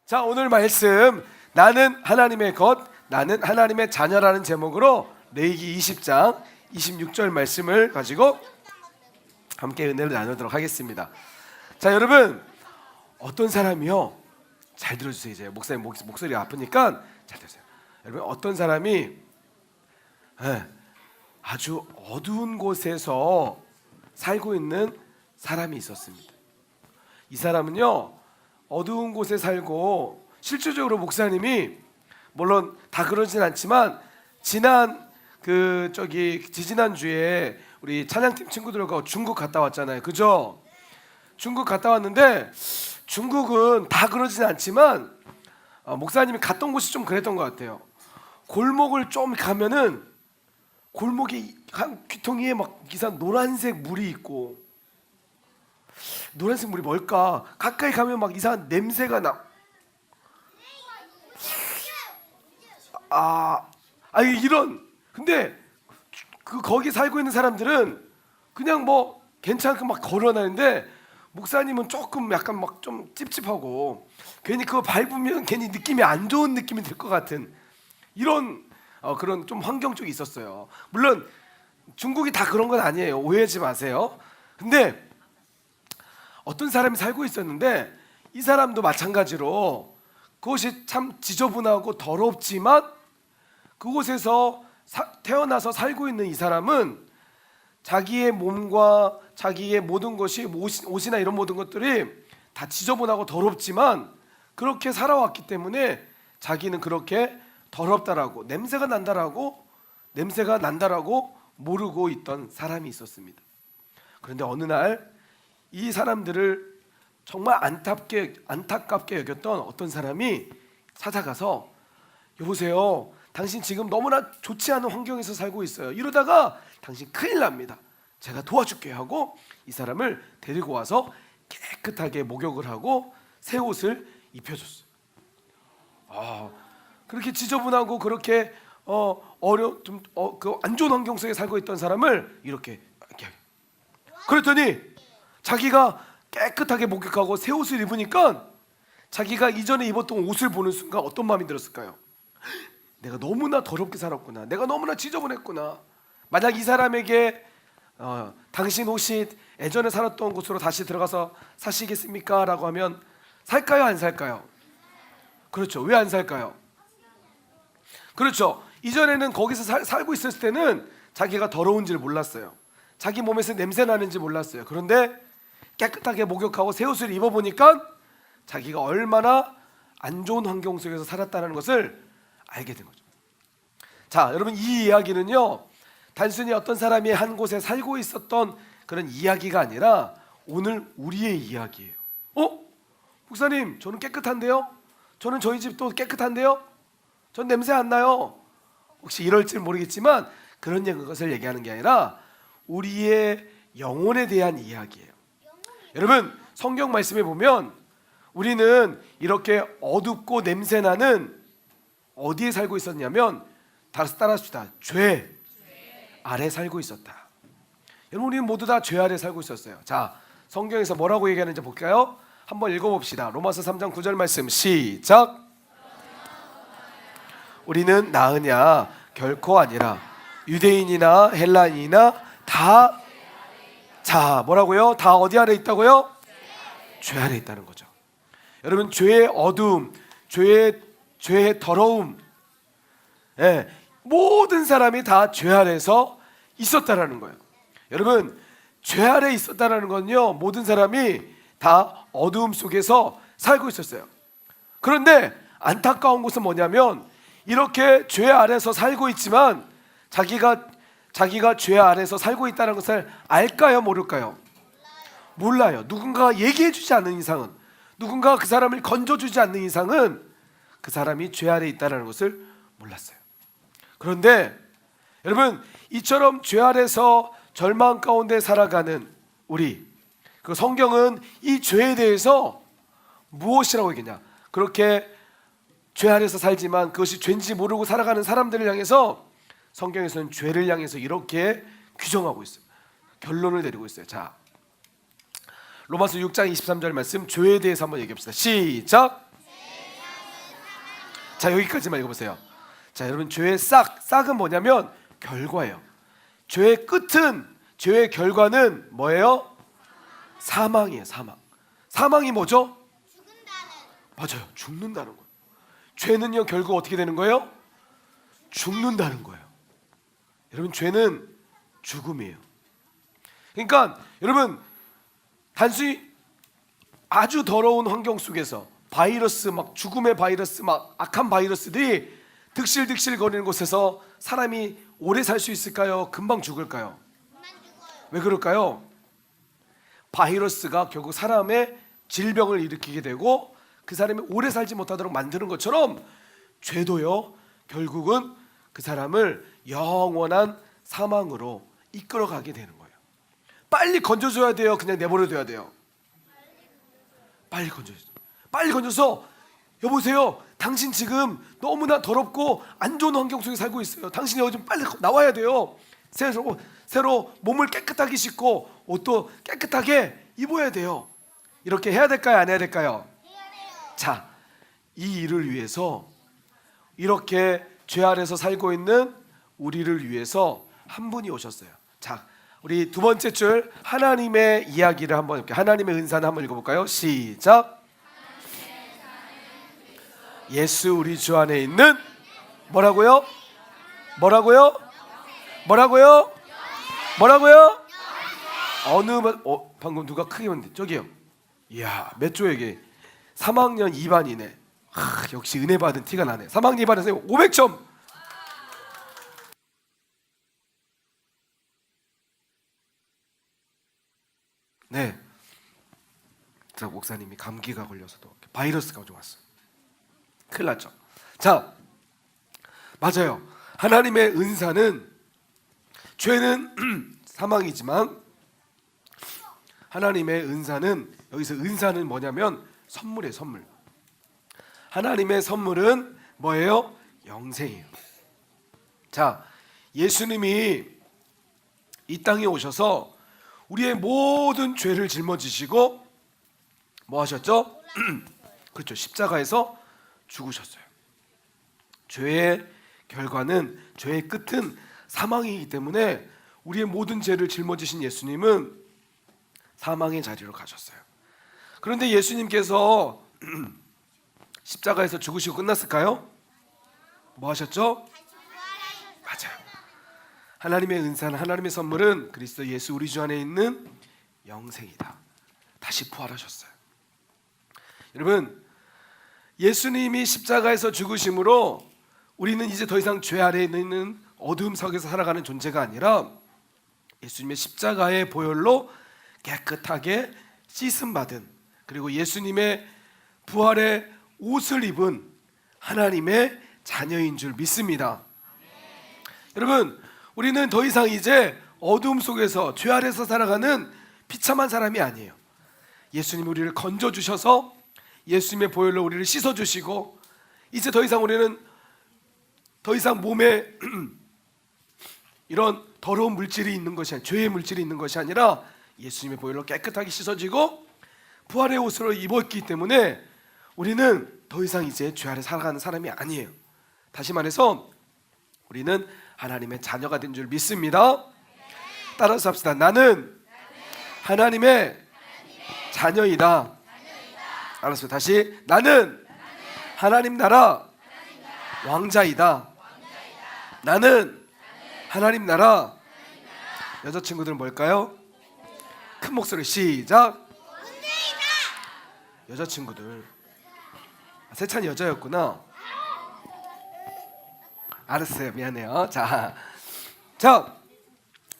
자, 오늘 말씀 나는 하나님의 것, 나는 하나님의 자녀라는 제목으로 레위기 20장 26절 말씀을 가지고 함께 은혜를 나누도록 하겠습니다. 자, 여러분, 어떤 사람이요? 잘 들어주세요. 이제 목사님 목소리가 아프니까 잘 들으세요. 여러분, 어떤 사람이 아주 어두운 곳에서 살고 있는 사람이 있었습니다. 이 사람은요, 어두운 곳에 살고 실질적으로 목사님이 물론 다 그러진 않지만 지지난 주에 우리 찬양팀 친구들과 중국 갔다 왔잖아요. 그죠? 중국 갔다 왔는데 중국은 다 그러진 않지만 목사님이 갔던 곳이 좀 그랬던 것 같아요. 골목을 좀 가면은 골목에 한 귀퉁이에 막 이상 노란색 물이 있고, 노란색 물이 뭘까? 가까이 가면 막 이상한 냄새가 나. 이런. 근데 거기 살고 있는 사람들은 그냥 뭐 괜찮고 막 걸어다니는데 목사님은 조금 약간 막 좀 찝찝하고 괜히 그거 밟으면 괜히 느낌이 안 좋은 느낌이 들 것 같은 이런 그런 좀 환경 쪽이 있었어요. 물론 중국이 다 그런 건 아니에요. 오해하지 마세요. 근데 어떤 사람이 살고 있었는데 이 사람도 마찬가지로 그것이 참 지저분하고 더럽지만 그곳에서 태어나서 살고 있는 이 사람은 자기의 몸과 자기의 모든 것이 옷이나 이런 모든 것들이 다 지저분하고 더럽지만 그렇게 살아왔기 때문에 자기는 그렇게 더럽다라고 냄새가 난다라고 모르고 있던 사람이 있었습니다. 그런데 어느 날 이 사람들을 정말 안타깝게 여겼던 어떤 사람이 찾아가서, 여보세요, 당신 지금 너무나 좋지 않은 환경에서 살고 있어요. 이러다가 당신 큰일 납니다. 제가 도와줄게요 하고 이 사람을 데리고 와서 깨끗하게 목욕을 하고 새 옷을 입혀줬어요. 그렇게 지저분하고 그렇게 안 좋은 환경 속에 살고 있던 사람을 이렇게 그랬더니 자기가 깨끗하게 목욕하고 새 옷을 입으니까 자기가 이전에 입었던 옷을 보는 순간 어떤 마음이 들었을까요? 내가 너무나 더럽게 살았구나. 내가 너무나 지저분했구나. 만약 이 사람에게 당신 옷이 예전에 살았던 곳으로 다시 들어가서 사시겠습니까? 라고 하면 살까요? 안 살까요? 그렇죠. 왜 안 살까요? 그렇죠. 이전에는 거기서 살고 있었을 때는 자기가 더러운지를 몰랐어요. 자기 몸에서 냄새 나는지 몰랐어요. 그런데 깨끗하게 목욕하고 새 옷을 입어보니까 자기가 얼마나 안 좋은 환경 속에서 살았다는 것을 알게 된 거죠. 자, 여러분, 이 이야기는요, 단순히 어떤 사람이 한 곳에 살고 있었던 그런 이야기가 아니라 오늘 우리의 이야기예요. 목사님, 저는 깨끗한데요? 저는 저희 집도 깨끗한데요? 전 냄새 안 나요? 혹시 이럴지 모르겠지만 그런 것을 얘기하는 게 아니라 우리의 영혼에 대한 이야기예요. 여러분, 성경 말씀에 보면 우리는 이렇게 어둡고 냄새나는 어디에 살고 있었냐면, 따라합시다. 죄 아래 살고 있었다. 여러분, 우리는 모두 다 죄 아래 살고 있었어요. 자, 성경에서 뭐라고 얘기하는지 볼까요? 한번 읽어봅시다. 로마서 3장 9절 말씀 시작. 우리는 나으냐? 결코 아니라 유대인이나 헬라인이나 다, 자, 뭐라고요? 다 어디 아래 있다고요? 죄 아래 있다는 거죠. 여러분, 죄의 어두움, 죄의 더러움, 모든 사람이 다 죄 아래에서 있었다라는 거예요. 여러분, 죄 아래 있었다라는 건요, 모든 사람이 다 어두움 속에서 살고 있었어요. 그런데 안타까운 것은 뭐냐면, 이렇게 죄 아래에서 살고 있지만 자기가 죄 아래에서 살고 있다는 것을 알까요? 모를까요? 몰라요. 누군가가 얘기해 주지 않는 이상은, 누군가가 그 사람을 건져주지 않는 이상은 그 사람이 죄 아래에 있다는 것을 몰랐어요. 그런데 여러분, 이처럼 죄 아래에서 절망 가운데 살아가는 우리, 그 성경은 이 죄에 대해서 무엇이라고 얘기하냐? 그렇게 죄 아래에서 살지만 그것이 죄인지 모르고 살아가는 사람들을 향해서 성경에서는 죄를 향해서 이렇게 규정하고 있어요. 결론을 내리고 있어요. 자, 로마서 6장 23절 말씀, 죄에 대해서 한번 얘기합시다. 시작. 자, 여기까지만 읽어보세요. 자, 여러분, 죄의 싹은 뭐냐면 결과예요. 죄의 끝은, 죄의 결과는 뭐예요? 사망이에요. 사망이 뭐죠? 맞아요. 죽는다는 거예요. 죄는요, 결국 어떻게 되는 거예요? 죽는다는 거예요. 여러분, 죄는 죽음이에요. 그러니까 여러분, 단순히 아주 더러운 환경 속에서 바이러스, 막 죽음의 바이러스, 막 악한 바이러스들이 득실득실 거리는 곳에서 사람이 오래 살 수 있을까요? 금방 죽을까요? 왜 그럴까요? 바이러스가 결국 사람의 질병을 일으키게 되고 그 사람이 오래 살지 못하도록 만드는 것처럼 죄도요, 결국은 그 사람을 영원한 사망으로 이끌어가게 되는 거예요. 빨리 건져줘야 돼요? 그냥 내버려둬야 돼요? 빨리 건져서 여보세요, 당신 지금 너무나 더럽고 안 좋은 환경 속에 살고 있어요. 당신이 여기 좀 빨리 나와야 돼요. 새로 몸을 깨끗하게 씻고 옷도 깨끗하게 입어야 돼요. 이렇게 해야 될까요? 안 해야 될까요? 자, 이 일을 위해서, 이렇게 죄 아래서 살고 있는 우리를 위해서 한 분이 오셨어요. 자, 우리 두 번째 줄 하나님의 이야기를 한번, 이렇게 하나님의 은사는 한번 읽어볼까요? 시작. 예수 우리 주 안에 있는 뭐라고요? 방금 누가 크게 말했는데 저기요. 이야, 몇 조에게 3학년 2반이네. 역시 은혜 받은 티가 나네. 3학년 2반에서 500점. 네. 자, 목사님이 감기가 걸려서도 바이러스가 좀 왔어요. 큰일 났죠. 자, 맞아요. 하나님의 은사는, 죄는 사망이지만 하나님의 은사는, 여기서 은사는 뭐냐면 선물이에요. 선물. 하나님의 선물은 뭐예요? 영생이에요. 자, 예수님이 이 땅에 오셔서 우리의 모든 죄를 짊어지시고 뭐 하셨죠? 그렇죠. 십자가에서 죽으셨어요. 죄의 결과는, 죄의 끝은 사망이기 때문에 우리의 모든 죄를 짊어지신 예수님은 사망의 자리로 가셨어요. 그런데 예수님께서 십자가에서 죽으시고 끝났을까요? 뭐 하셨죠? 맞아요. 하나님의 은사는, 하나님의 선물은 그리스도 예수 우리 주 안에 있는 영생이다. 다시 부활하셨어요. 여러분, 예수님이 십자가에서 죽으심으로 우리는 이제 더 이상 죄 아래에 있는 어두움 속에서 살아가는 존재가 아니라 예수님의 십자가의 보혈로 깨끗하게 씻음 받은, 그리고 예수님의 부활의 옷을 입은 하나님의 자녀인 줄 믿습니다. 여러분, 우리는 더 이상 이제 어두움 속에서 죄 아래서 살아가는 비참한 사람이 아니에요. 예수님이 우리를 건져주셔서 예수님의 보혈로 우리를 씻어주시고, 이제 더 이상 우리는 더 이상 몸에 이런 더러운 물질이 있는 것이 아니라, 죄의 물질이 있는 것이 아니라 예수님의 보혈로 깨끗하게 씻어지고 부활의 옷으로 입었기 때문에 우리는 더 이상 이제 죄 아래 살아가는 사람이 아니에요. 다시 말해서 우리는 하나님의 자녀가 된 줄 믿습니다. 따라서 합시다. 나는 하나님의 자녀이다. 알았어요. 다시. 나는 하나님 나라 왕자이다. 나는 하나님 나라. 여자친구들은 뭘까요? 큰 목소리 시작. 여자친구들. 세찬이 여자였구나. 알았어요. 미안해요. 자,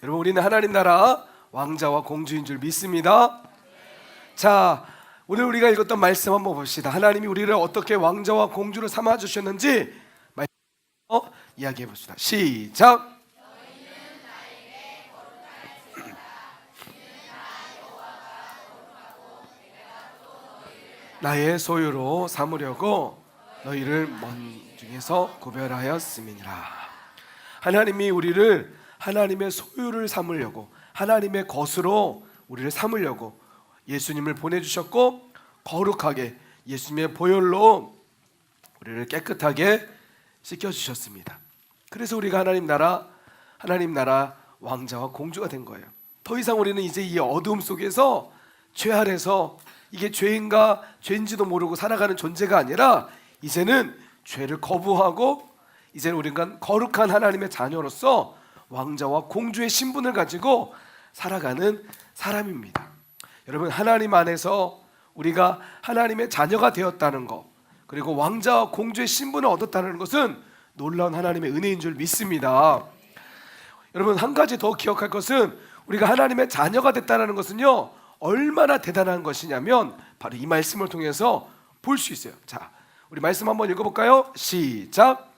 여러분, 우리는 하나님 나라 왕자와 공주인 줄 믿습니다. 자, 오늘 우리가 읽었던 말씀 한번 봅시다. 하나님이 우리를 어떻게 왕자와 공주로 삼아 주셨는지 이야기해 봅시다. 시작. 나의 소유로 삼으려고 너희를 먼 중에서 구별하였음이니라. 하나님이 우리를 하나님의 소유를 삼으려고, 하나님의 것으로 우리를 삼으려고 예수님을 보내주셨고, 거룩하게 예수님의 보혈로 우리를 깨끗하게 씻겨주셨습니다. 그래서 우리가 하나님 나라 왕자와 공주가 된 거예요. 더 이상 우리는 이제 이 어두움 속에서 죄 아래서 이게 죄인가 죄인지도 모르고 살아가는 존재가 아니라 이제는 죄를 거부하고 이제는 우리가 거룩한 하나님의 자녀로서 왕자와 공주의 신분을 가지고 살아가는 사람입니다. 여러분, 하나님 안에서 우리가 하나님의 자녀가 되었다는 것, 그리고 왕자와 공주의 신분을 얻었다는 것은 놀라운 하나님의 은혜인 줄 믿습니다. 여러분, 한 가지 더 기억할 것은 우리가 하나님의 자녀가 됐다는 것은요 얼마나 대단한 것이냐면 바로 이 말씀을 통해서 볼 수 있어요. 자, 우리 말씀 한번 읽어볼까요? 시작.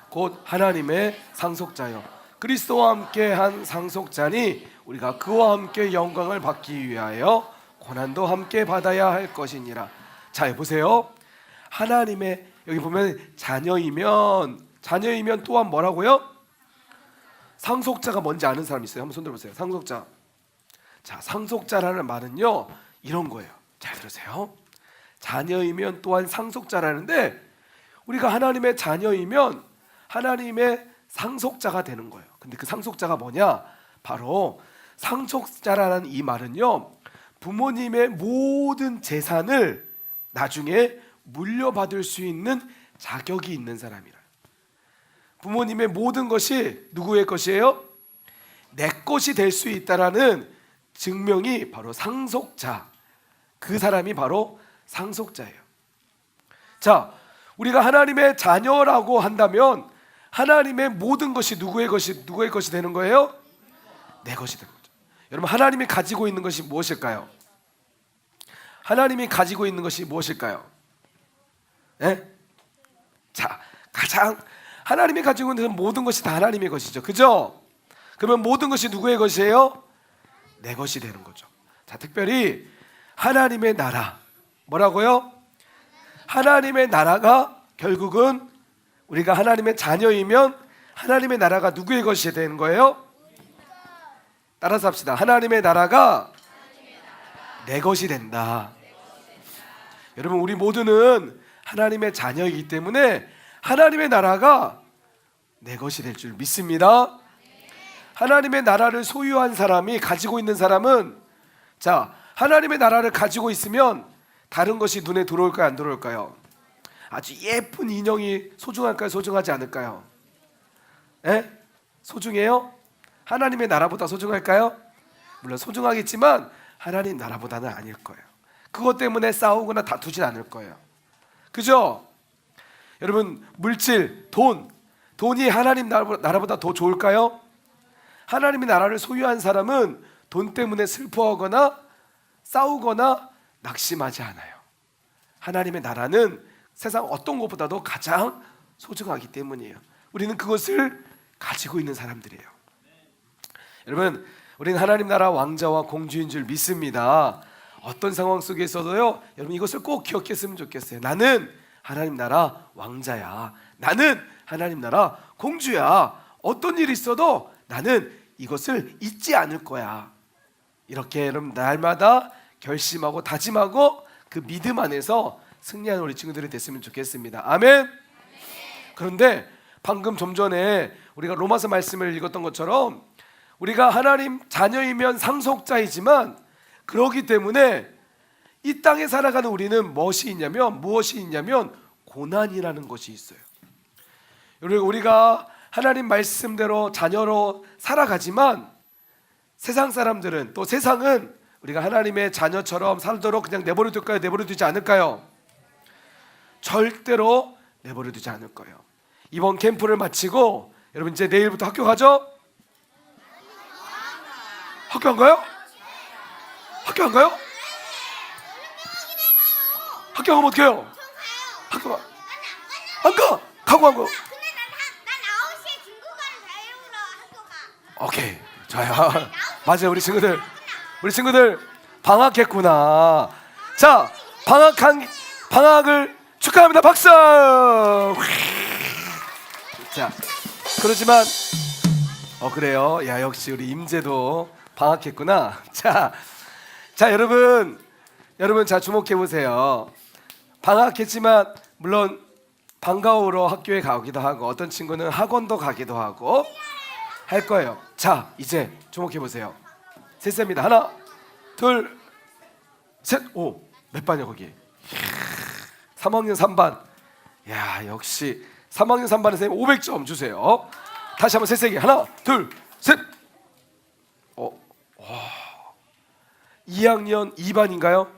곧 하나님의 상속자요 그리스도와 함께 한 상속자니 우리가 그와 함께 영광을 받기 위하여 고난도 함께 받아야 할 것이니라. 자, 보세요. 하나님의, 여기 보면 자녀이면 또한 뭐라고요? 상속자가 뭔지 아는 사람 있어요? 한번 손 들어보세요. 상속자. 자, 상속자라는 말은요 이런 거예요. 잘 들으세요. 자녀이면 또한 상속자라는데 우리가 하나님의 자녀이면 하나님의 상속자가 되는 거예요. 근데 그 상속자가 뭐냐? 바로 상속자라는 이 말은요 부모님의 모든 재산을 나중에 물려받을 수 있는 자격이 있는 사람이라. 부모님의 모든 것이 누구의 것이에요? 내 것이 될 수 있다라는 증명이 바로 상속자. 그 사람이 바로 상속자예요. 자, 우리가 하나님의 자녀라고 한다면 하나님의 모든 것이 누구의 것이 되는 거예요? 내 것이 되는 거죠. 여러분, 하나님이 가지고 있는 것이 무엇일까요? 하나님이 가지고 있는 것이 무엇일까요? 네? 자, 가장 하나님이 가지고 있는 모든 것이 다 하나님의 것이죠. 그죠? 그러면 모든 것이 누구의 것이에요? 내 것이 되는 거죠. 자, 특별히 하나님의 나라. 뭐라고요? 하나님의 나라가 결국은 우리가 하나님의 자녀이면 하나님의 나라가 누구의 것이 되는 거예요? 따라서 합시다. 하나님의 나라가 내 것이 된다. 여러분, 우리 모두는 하나님의 자녀이기 때문에 하나님의 나라가 내 것이 될 줄 믿습니다. 하나님의 나라를 소유한 사람이, 가지고 있는 사람은, 자, 하나님의 나라를 가지고 있으면 다른 것이 눈에 들어올까요, 안 들어올까요? 아주 예쁜 인형이 소중할까요, 소중하지 않을까요? 에? 소중해요? 하나님의 나라보다 소중할까요? 물론 소중하겠지만 하나님 나라보다는 아닐 거예요. 그것 때문에 싸우거나 다투진 않을 거예요. 그죠? 여러분, 물질, 돈이 하나님 나라보다 더 좋을까요? 하나님의 나라를 소유한 사람은 돈 때문에 슬퍼하거나 싸우거나 낙심하지 않아요. 하나님의 나라는 세상 어떤 것보다도 가장 소중하기 때문이에요. 우리는 그것을 가지고 있는 사람들이에요. 여러분, 우리는 하나님 나라 왕자와 공주인 줄 믿습니다. 어떤 상황 속에서도요, 여러분 이것을 꼭 기억했으면 좋겠어요. 나는 하나님 나라 왕자야. 나는 하나님 나라 공주야. 어떤 일이 있어도 나는 이것을 잊지 않을 거야. 이렇게 여러분 날마다 결심하고 다짐하고 그 믿음 안에서 승리하는 우리 친구들이 됐으면 좋겠습니다. 아멘. 그런데 방금 좀 전에 우리가 로마서 말씀을 읽었던 것처럼 우리가 하나님 자녀이면 상속자이지만 그렇기 때문에 이 땅에 살아가는 우리는 무엇이 있냐면 고난이라는 것이 있어요. 우리가 하나님 말씀대로 자녀로 살아가지만 세상 사람들은, 또 세상은 우리가 하나님의 자녀처럼 살도록 그냥 내버려 둘까요? 내버려 두지 않을까요? 절대로 내버려 두지 않을 거예요. 이번 캠프를 마치고 여러분 이제 내일부터 학교 가죠? 학교 안 가요? 학교 안 가요? 학교 가면 어떻게 해요? 학교 안 가! 가고 안 가! 근데 난 9시에 중국어를 배우러 학교 가. 오케이, 좋아요. 맞아요. 우리 친구들 방학했구나. 자, 방학을 축하합니다. 박수. 자, 그렇지만 그래요. 야, 역시 우리 임재도 방학했구나. 자, 여러분 자 주목해 보세요. 방학했지만 물론 방과후로 학교에 가기도 하고 어떤 친구는 학원도 가기도 하고 할 거예요. 자, 이제 주목해 보세요. 셋입니다. 하나, 둘, 셋. 오, 몇 반이야 거기? 3학년 3반. 야, 역시 3학년 3반의 선생님 500점 주세요. 다시 한번 세세기. 하나, 둘, 셋. 2학년 2반인가요?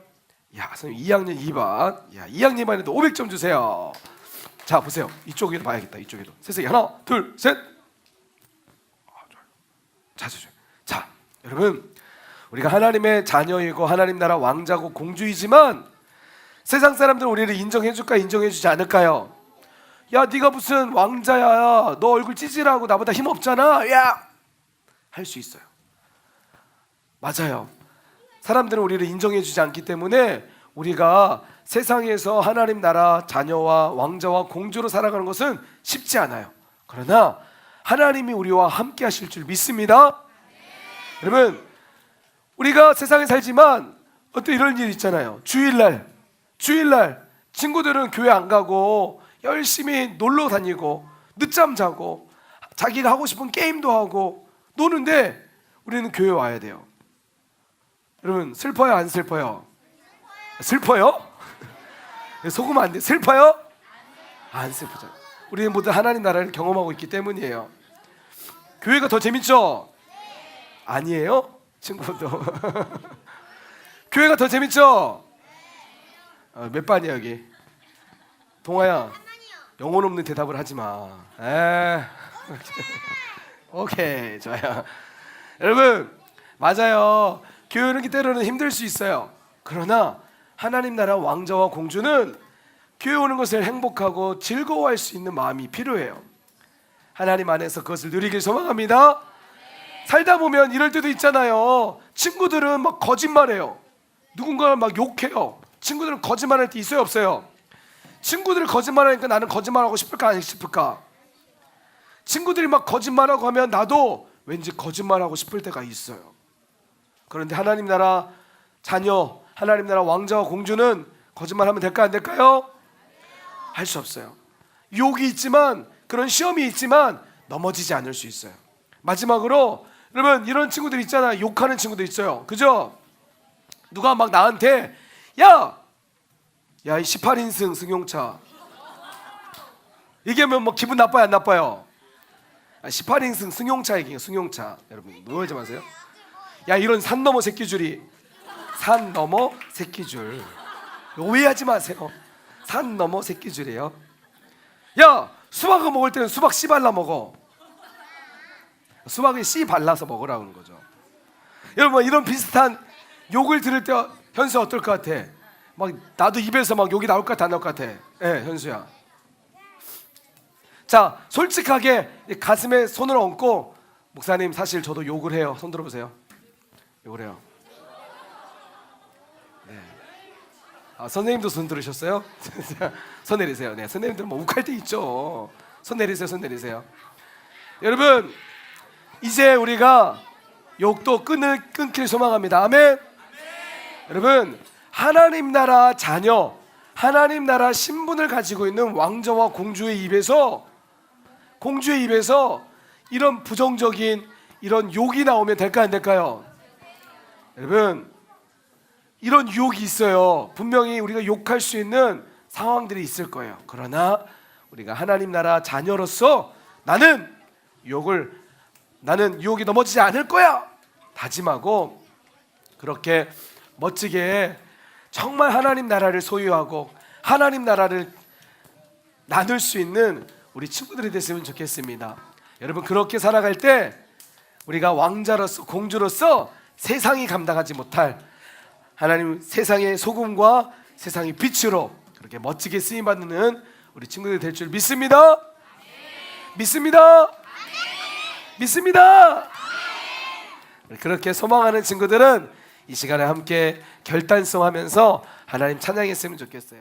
야, 선생님 2학년 2반. 야, 2학년 2반에도 500점 주세요. 자, 보세요. 이쪽에도 봐야겠다. 이쪽에도. 세세기. 하나, 둘, 셋. 자, 여러분, 우리가 하나님의 자녀이고 하나님 나라 왕자고 공주이지만 세상 사람들은 우리를 인정해줄까 인정해주지 않을까요? 야, 네가 무슨 왕자야, 너 얼굴 찌질하고 나보다 힘없잖아, 야, 할 수 있어요. 맞아요. 사람들은 우리를 인정해주지 않기 때문에 우리가 세상에서 하나님 나라 자녀와 왕자와 공주로 살아가는 것은 쉽지 않아요. 그러나 하나님이 우리와 함께 하실 줄 믿습니다. 여러분, 우리가 세상에 살지만 어떤 이런 일 있잖아요. 주일날 친구들은 교회 안 가고 열심히 놀러 다니고 늦잠 자고 자기가 하고 싶은 게임도 하고 노는데 우리는 교회 와야 돼요. 여러분, 슬퍼요 안 슬퍼요? 슬퍼요? 속으면 안 돼. 슬퍼요? 안 슬프죠. 우리는 모두 하나님 나라를 경험하고 있기 때문이에요. 교회가 더 재밌죠? 아니에요? 친구도 교회가 더 재밌죠? 몇 반이야 여기? 동아야, 영혼 없는 대답을 하지 마. 오케이, 좋아요. 여러분, 맞아요. 교회는 때로는 힘들 수 있어요. 그러나 하나님 나라 왕자와 공주는 교회 오는 것을 행복하고 즐거워할 수 있는 마음이 필요해요. 하나님 안에서 그것을 누리길 소망합니다. 살다 보면 이럴 때도 있잖아요. 친구들은 막 거짓말해요. 누군가를 막 욕해요. 친구들은 거짓말할 때 있어요, 없어요? 친구들이 거짓말하니까 나는 거짓말하고 싶을까 안 싶을까? 친구들이 막 거짓말하고 하면 나도 왠지 거짓말하고 싶을 때가 있어요. 그런데 하나님 나라 자녀, 하나님 나라 왕자와 공주는 거짓말하면 될까 안 될까요? 할 수 없어요. 유혹이 있지만, 그런 시험이 있지만 넘어지지 않을 수 있어요. 마지막으로, 여러분, 이런 친구들 있잖아요. 욕하는 친구들 있어요. 그죠? 누가 막 나한테 야, 이 18인승 승용차 얘기하면 뭐 기분 나빠요 안 나빠요? 18인승 승용차 얘기해요. 승용차. 여러분, 노열지 마세요. 야, 이런 산 넘어 새끼줄이, 산 넘어 새끼줄, 오해하지 마세요. 산 넘어 새끼줄이에요. 야, 수박을 먹을 때는 수박 씨 발라 먹어. 수박에 씨 발라서 먹으라는 거죠. 여러분, 이런 비슷한 욕을 들을 때 현수 어떨 것 같아? 막 나도 입에서 막 욕이 나올 것 같아 안 나올 것 같아? 현수야. 자, 솔직하게 가슴에 손을 얹고, 목사님 사실 저도 욕을 해요. 손 들어보세요. 욕을 해요. 네. 선생님도 손 들으셨어요? 손 내리세요. 네, 선생님들 뭐 욱할 때 있죠. 손 내리세요. 손 내리세요. 여러분, 이제 우리가 욕도 끊길 소망합니다. 아멘. 여러분, 하나님 나라 자녀, 하나님 나라 신분을 가지고 있는 왕자와 공주의 입에서 이런 부정적인 이런 욕이 나오면 될까 안 될까요? 여러분, 이런 유혹이 있어요. 분명히 우리가 욕할 수 있는 상황들이 있을 거예요. 그러나 우리가 하나님 나라 자녀로서 나는 유혹이 넘어지지 않을 거야 다짐하고, 그렇게 멋지게 정말 하나님 나라를 소유하고 하나님 나라를 나눌 수 있는 우리 친구들이 됐으면 좋겠습니다. 여러분, 그렇게 살아갈 때 우리가 왕자로서 공주로서 세상이 감당하지 못할 하나님, 세상의 소금과 세상의 빛으로 그렇게 멋지게 쓰임받는 우리 친구들이 될 줄 믿습니다. 믿습니다. 믿습니다. 그렇게 소망하는 친구들은 이 시간에 함께 결단성하면서 하나님 찬양했으면 좋겠어요.